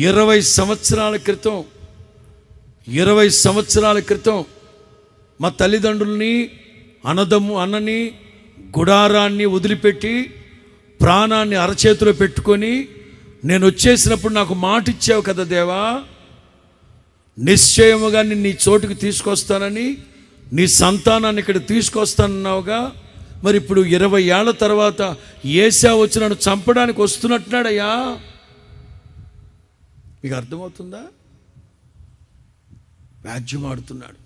20 సంవత్సరాల క్రితం మా తల్లిదండ్రుల్ని, అన్నని, గుడారాన్ని వదిలిపెట్టి ప్రాణాన్ని అరచేతిలో పెట్టుకొని నేను వచ్చేసినప్పుడు నాకు మాట ఇచ్చావు కదా దేవా, నిశ్చయముగా నీ చోటుకి తీసుకొస్తానని, నీ సంతానాన్ని ఇక్కడ తీసుకొస్తానన్నావుగా. మరి ఇప్పుడు 20 ఏళ్ల తర్వాత ఏశావు వచ్చి నన్ను చంపడానికి వస్తున్నట్టున్నాడయ్యా. మీకు అర్థమవుతుందా? వ్యాజ్యం ఆడుతున్నాడు.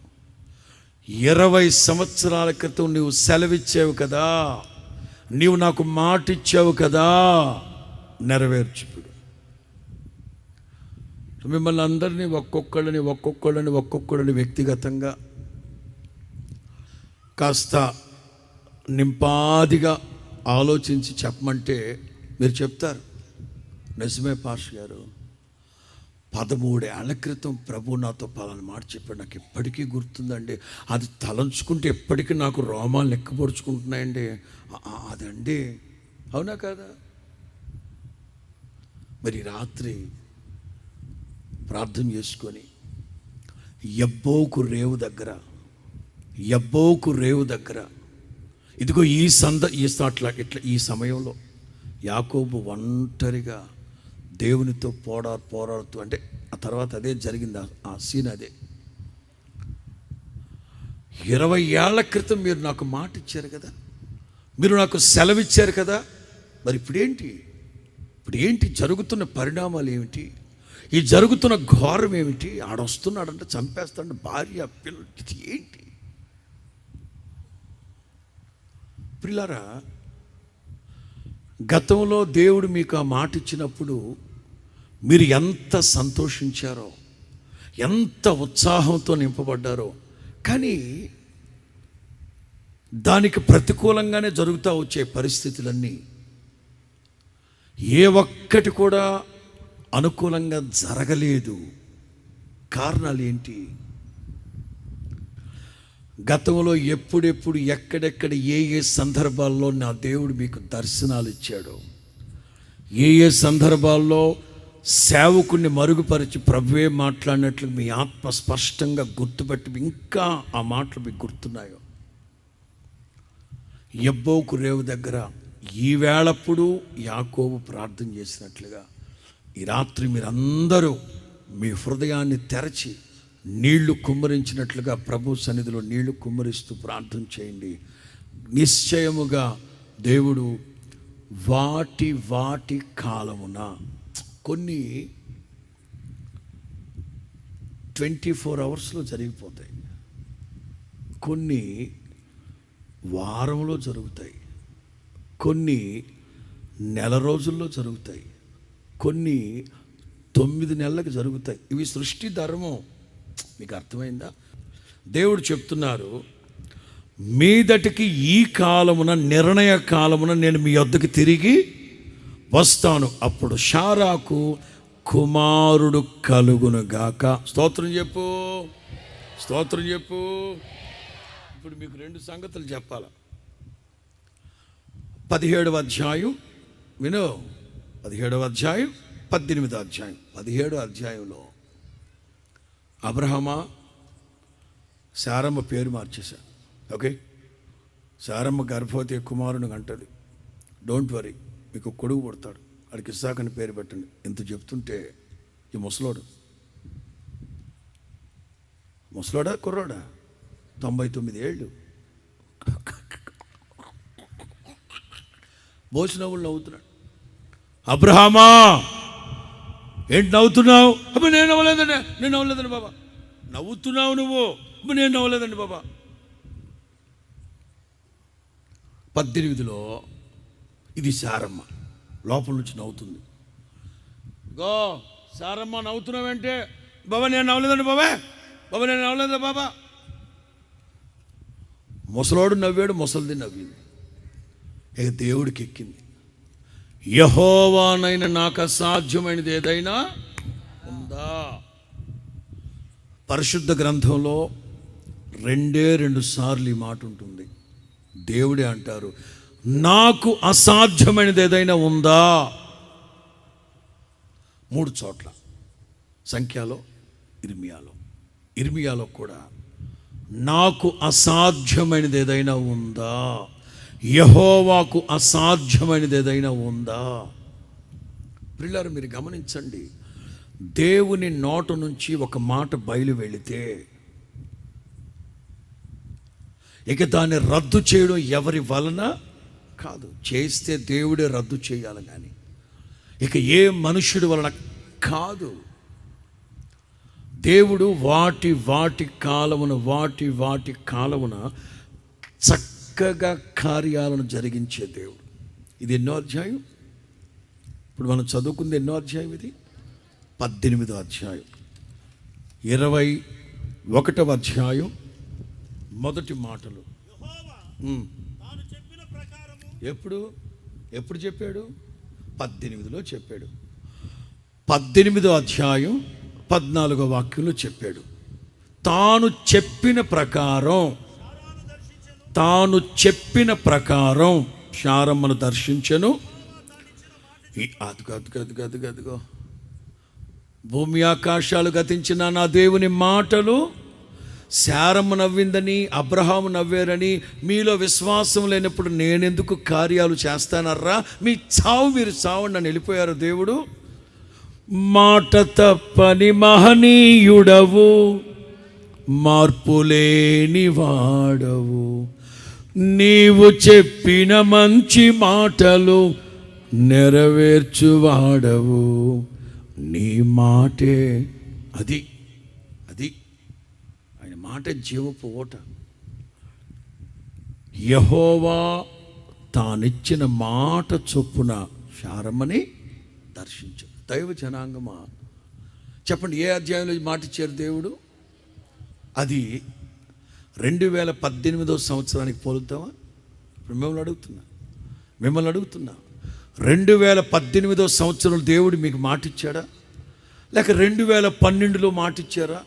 20 సంవత్సరాల క్రితం నువ్వు సెలవిచ్చావు కదా, నీవు నాకు మాట ఇచ్చావు కదా, నెరవేర్చు. ఇప్పుడు మిమ్మల్ని అందరినీ ఒక్కొక్కళ్ళని వ్యక్తిగతంగా కాస్త నింపాదిగా ఆలోచించి చెప్పమంటే మీరు చెప్తారు, నిజమే పాస్టర్ గారు, 13 ఏళ్ల క్రితం ప్రభు నాతో పలానా మాట చెప్పాడు, నాకు ఎప్పటికీ గుర్తుందండి, అది తలంచుకుంటే ఎప్పటికీ నాకు రోమాలు లెక్కపరుచుకుంటున్నాయండి. అదండి, అవునా కాదా? మరి రాత్రి ప్రార్థన చేసుకొని యబ్బోకు రేవు దగ్గర ఇదిగో ఈ సమయంలో యాకోబు ఒంటరిగా దేవునితో పోరాడుతూ, అంటే ఆ తర్వాత అదే జరిగింది, ఆ సీన్ అదే. 20 ఏళ్ల క్రితం మీరు నాకు మాట ఇచ్చారు కదా, మీరు నాకు సెలవిచ్చారు కదా, మరి ఇప్పుడేంటి జరుగుతున్న పరిణామాలు ఏమిటి, ఈ జరుగుతున్న ఘోరం ఏమిటి? ఆడొస్తున్నాడంటే చంపేస్తాడు, భార్య పిల్లలు, ఇది ఏంటి? ప్రియులారా, గతంలో దేవుడు మీకు ఆ మాట ఇచ్చినప్పుడు మీరు ఎంత సంతోషించారో, ఎంత ఉత్సాహంతో నింపబడ్డారో, కానీ దానికి ప్రతికూలంగానే జరుగుతూ వచ్చే పరిస్థితులన్నీ ఏ ఒక్కటి కూడా అనుకూలంగా జరగలేదు. కారణాలు ఏంటి? గతంలో ఎప్పుడెప్పుడు ఎక్కడెక్కడ ఏ సందర్భాల్లో నా దేవుడు మీకు దర్శనాలు ఇచ్చాడో, ఏ సందర్భాల్లో సేవకుడిని మరుగుపరిచి ప్రభువే మాట్లాడినట్లు మీ ఆత్మ స్పష్టంగా గుర్తుపెట్టి ఇంకా ఆ మాటలు మీకు గుర్తున్నాయో. యబ్బోకు రేవు దగ్గర ఈవేళప్పుడు యాకోబు ప్రార్థన చేసినట్లుగా ఈ రాత్రి మీరందరూ మీ హృదయాన్ని తెరచి నీళ్లు కుమ్మరించినట్లుగా ప్రభు సన్నిధిలో నీళ్లు కుమ్మరిస్తూ ప్రార్థన చేయండి. నిశ్చయముగా దేవుడు వాటి కాలమున కొన్ని 24 అవర్స్లో జరిగిపోతాయి, కొన్ని వారంలో జరుగుతాయి, కొన్ని నెల రోజుల్లో జరుగుతాయి, కొన్ని 9 నెలలకు జరుగుతాయి. ఇవి సృష్టి ధర్మం. మీకు అర్థమైందా? దేవుడు చెప్తున్నారు, మీదటికి ఈ కాలమున, నిర్ణయ కాలమున నేను మీ వద్దకు తిరిగి వస్తాను, అప్పుడు షారాకు కుమారుడు కలుగును గాక. స్తోత్రం చెప్పు. ఇప్పుడు మీకు 2 సంగతులు చెప్పాల. 17వ అధ్యాయం విను, 17వ అధ్యాయం, 18వ అధ్యాయం. 17వ అధ్యాయంలో అబ్రహామా, శారమ్మ పేరు మార్చేశారు. ఓకే, శారమ్మ గర్భవతి కుమారుని అంటది, డోంట్ వరీ, మీకు కొడుకు పుడతాడు, వాడికి ఇస్సాకు అని పేరు పెట్టండి. ఎంత చెప్తుంటే ఈ ముసలోడా కుర్రోడా, 99 ఏళ్ళు, భోజనవులు నవ్వుతున్నాడు. అబ్రహామా ఏంటి నవ్వుతున్నావు? అబ్బా నేను నవ్వలేదండి బాబా. నవ్వుతున్నావు నువ్వు? అబ్బా నేను నవ్వలేదండి బాబా. 18లో ఇది శారమ్మ లోపల నుంచి నవ్వుతుంది. గో శారమ్మ నవ్వుతున్నావంటే, బాబా నేను నవ్వలేదండి బాబా, నేను నవ్వలేదు బాబా. ముసలోడు నవ్వాడు, ముసలిది నవ్వింది. ఇక దేవుడికి ఎక్కింది, యెహోవానైన నాకు అసాధ్యమైనది ఏదైనా ఉందా? పరిశుద్ధ గ్రంథంలో 2 సార్లు ఈ మాట ఉంటుంది. దేవుడే అంటారు, నాకు అసాధ్యమైనది ఏదైనా ఉందా? 3 చోట్ల. సంఖ్యలో ఇర్మియాలో కూడా నాకు అసాధ్యమైనది ఏదైనా ఉందా, యెహోవాకు అసాధ్యమైనది ఏదైనా ఉందా? ప్రియులారా, మీరు గమనించండి, దేవుని నోట నుంచి ఒక మాట బయలు వెళితే ఇక దాన్ని రద్దు చేయడం ఎవరి వలన కాదు. చేస్తే దేవుడే రద్దు చేయాలి, కానీ ఇక ఏ మనుష్యుడి వలన కాదు. దేవుడు వాటి కాలమున చక్కగా కార్యాలను జరిగించే దేవుడు. ఇది ఎన్నో అధ్యాయం? ఇప్పుడు మనం చదువుకుంది ఎన్నో అధ్యాయం? ఇది 18వ అధ్యాయం. 21వ అధ్యాయం మొదటి మాటలు. ఎప్పుడు చెప్పాడు? 18లో చెప్పాడు. 18వ అధ్యాయం 14వ వాక్యంలో చెప్పాడు. తాను చెప్పిన ప్రకారం శారమ్మను దర్శించెను. అదుగో భూమి ఆకాశాలు గతించిన నా దేవుని మాటలు, శారమ్మ నవ్విందని, అబ్రహాము నవ్వారని మీలో విశ్వాసం లేనప్పుడు నేనెందుకు కార్యాలు చేస్తానర్రా? మీరు చావండి అని వెళ్ళిపోయారు. దేవుడు మాట తప్పని మహనీయుడవు, మార్పులేని వాడవు, నీవు చెప్పిన మంచి మాటలు నెరవేర్చువాడవు, నీ మాటే అది ఆయన మాట జీవపు ఓట. యెహోవా తానిచ్చిన మాట చొప్పున శారమ్మని దర్శించు. దైవ జనాంగమా, చెప్పండి, ఏ అధ్యాయంలో మాట ఇచ్చారు దేవుడు? అది 2018వ సంవత్సరానికి పోలుద్దామా? ఇప్పుడు మిమ్మల్ని అడుగుతున్నా 2018వ సంవత్సరంలో దేవుడు మీకు మాట ఇచ్చాడా? లేక 2012లో మాట ఇచ్చారా?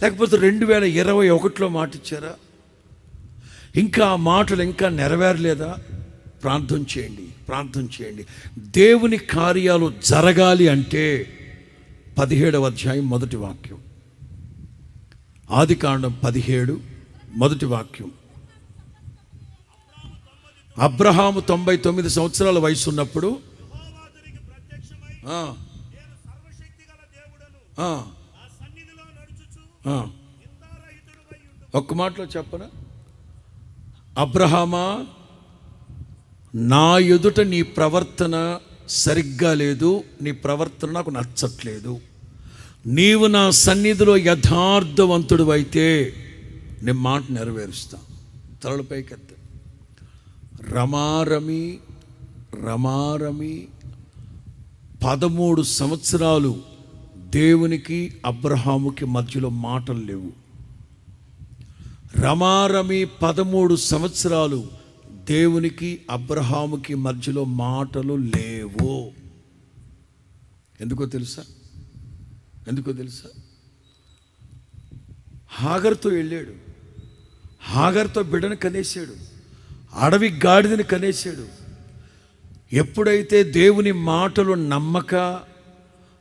లేకపోతే 2021లో మాట ఇచ్చారా? ఇంకా ఆ మాటలు ఇంకా నెరవేరలేదా? ప్రార్థన చేయండి. దేవుని కార్యాలు జరగాలి అంటే 17వ అధ్యాయం మొదటి వాక్యం. ఆదికాండం 17 మొదటి వాక్యం. అబ్రహాము 99 సంవత్సరాల వయసు ఉన్నప్పుడు ఒక్క మాటలో చెప్పనా? అబ్రహామా, నా ఎదుట నీ ప్రవర్తన సరిగ్గా లేదు, నీ ప్రవర్తన నాకు నచ్చట్లేదు. నీవు నా సన్నిధిలో యథార్థవంతుడు అయితే నేను మాట నెరవేరుస్తా. తలల పైకెత్త. రమారమి 13 సంవత్సరాలు దేవునికి అబ్రహాముకి మధ్యలో మాటలు లేవు. రమారమి 13 సంవత్సరాలు దేవునికి అబ్రహాముకి మధ్యలో మాటలు లేవు. ఎందుకో తెలుసా? హాగర్తో వెళ్ళాడు. హాగర్తో బిడ్డను కనేశాడు. అడవి గాడిదని కనేశాడు. ఎప్పుడైతే దేవుని మాటలు నమ్మక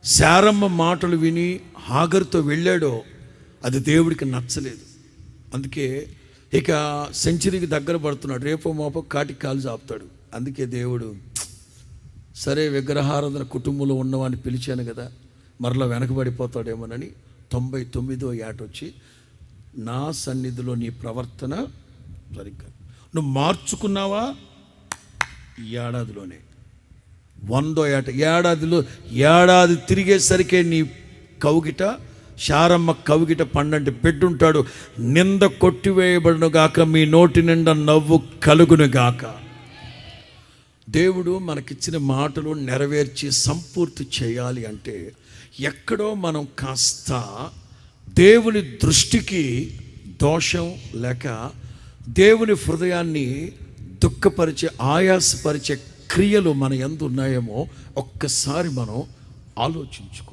శారమ్మ మాటలు విని హాగర్తో వెళ్ళాడో అది దేవుడికి నచ్చలేదు. అందుకే ఇక సెంచరీకి దగ్గర పడుతున్నాడు. రేపో మాపో కాటికి కాలు చాపుతాడు. అందుకే దేవుడు సరే విగ్రహారాధన కుటుంబంలో ఉన్నవాడిని పిలిచాను కదా, మరలా వెనకబడిపోతాడేమోనని 99వ ఏట వచ్చి నా సన్నిధిలో నీ ప్రవర్తన సరిగ్గా నువ్వు మార్చుకున్నావా? ఈ ఏడాదిలోనే 100వ ఏట, ఏడాది తిరిగేసరికే నీ కౌగిట, శారమ్మ కౌగిట పండంటి బిడ్డుంటాడు. నింద కొట్టివేయబడును గాక, మీ నోటి నిండా నవ్వు కలుగును గాక. దేవుడు మనకిచ్చిన మాటలు నెరవేర్చి సంపూర్తి చేయాలి అంటే ఎక్కడో మనం కాస్త దేవుని దృష్టికి దోషం లేక దేవుని హృదయాన్ని దుఃఖపరిచే, ఆయాసపరిచే క్రియలు మన యందు ఉన్నాయేమో ఒక్కసారి మనం ఆలోచించుకో.